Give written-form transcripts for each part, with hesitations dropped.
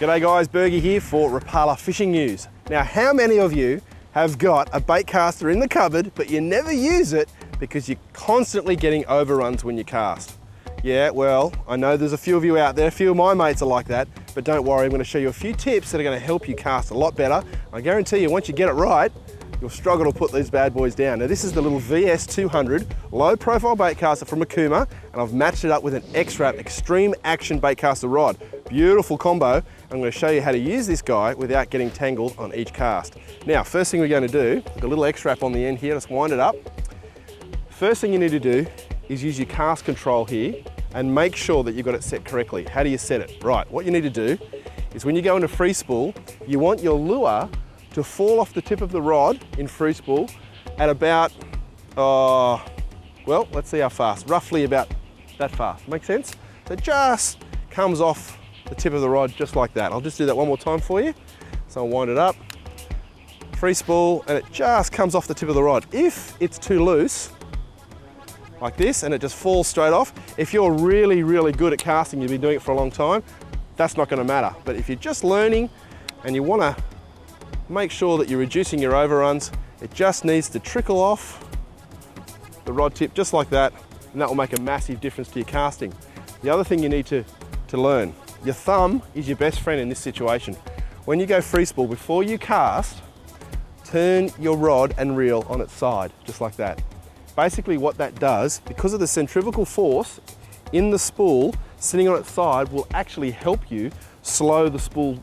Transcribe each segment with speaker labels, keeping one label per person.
Speaker 1: G'day guys, Bergie here for Rapala Fishing News. Now, how many of you have got a bait caster in the cupboard, but you never use it because you're constantly getting overruns when you cast? Yeah, well, I know there's a few of you out there, a few of my mates are like that, but don't worry, I'm going to show you a few tips that are going to help you cast a lot better. I guarantee you, once you get it right, you'll struggle to put these bad boys down. Now, this is the little VS200 low profile bait caster from Okuma, and I've matched it up with an X-Rap Extreme Action bait caster rod. Beautiful combo. I'm going to show you how to use this guy without getting tangled on each cast. Now, first thing we're going to do, the little X-Rap on the end here, let's wind it up. First thing you need to do is use your cast control here and make sure that you've got it set correctly. How do you set it? Right, what you need to do is when you go into free spool, you want your lure to fall off the tip of the rod in free spool at about, well, let's see how fast, roughly about that fast. Make sense? So it just comes off the tip of the rod just like that. I'll just do that one more time for you. So I'll wind it up, free spool, and it just comes off the tip of the rod. If it's too loose, like this, and it just falls straight off, if you're really, really good at casting, you've been doing it for a long time, that's not gonna matter. But if you're just learning and you wanna make sure that you're reducing your overruns, it just needs to trickle off the rod tip just like that, and that will make a massive difference to your casting. The other thing you need to learn, your thumb is your best friend in this situation. When you go free spool, before you cast, turn your rod and reel on its side, just like that. Basically what that does, because of the centrifugal force in the spool sitting on its side, will actually help you slow the spool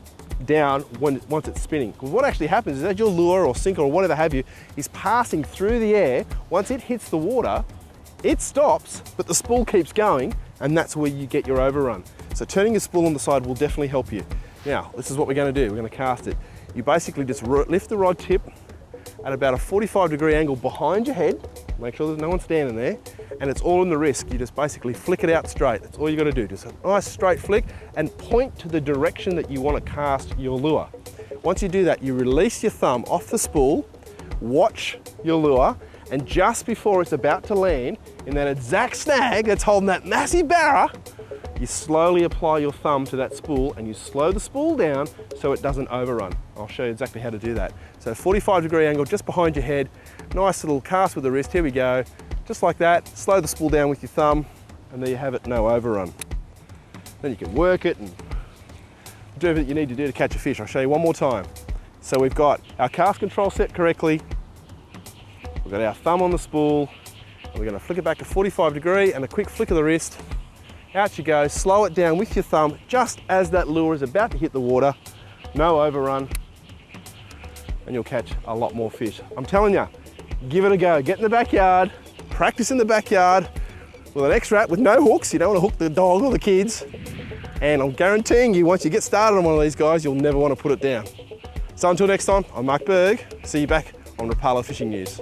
Speaker 1: down once it's spinning. Because what actually happens is that your lure or sinker or whatever have you is passing through the air. Once it hits the water, it stops, but the spool keeps going, and that's where you get your overrun. So turning your spool on the side will definitely help you. Now, this is what we're going to do. We're going to cast it. You basically just lift the rod tip at about a 45-degree angle behind your head. Make sure there's no one standing there, and it's all in the wrist. You just basically flick it out straight. That's all you got to do. Just a nice straight flick and point to the direction that you want to cast your lure. Once you do that, you release your thumb off the spool, watch your lure, and just before it's about to land in that exact snag that's holding that massive barra, you slowly apply your thumb to that spool and you slow the spool down so it doesn't overrun. I'll show you exactly how to do that. So 45-degree angle just behind your head, nice little cast with the wrist, here we go. Just like that, slow the spool down with your thumb, and there you have it, no overrun. Then you can work it and do everything you need to do to catch a fish. I'll show you one more time. So we've got our cast control set correctly, we've got our thumb on the spool, and we're going to flick it back to 45-degree and a quick flick of the wrist. Out you go, slow it down with your thumb just as that lure is about to hit the water. No overrun, and you'll catch a lot more fish. I'm telling you, give it a go. Get in the backyard, practice in the backyard with an X-Rap with no hooks. You don't want to hook the dog or the kids. And I'm guaranteeing you, once you get started on one of these guys, you'll never want to put it down. So until next time, I'm Mark Berg. See you back on Rapala Fishing News.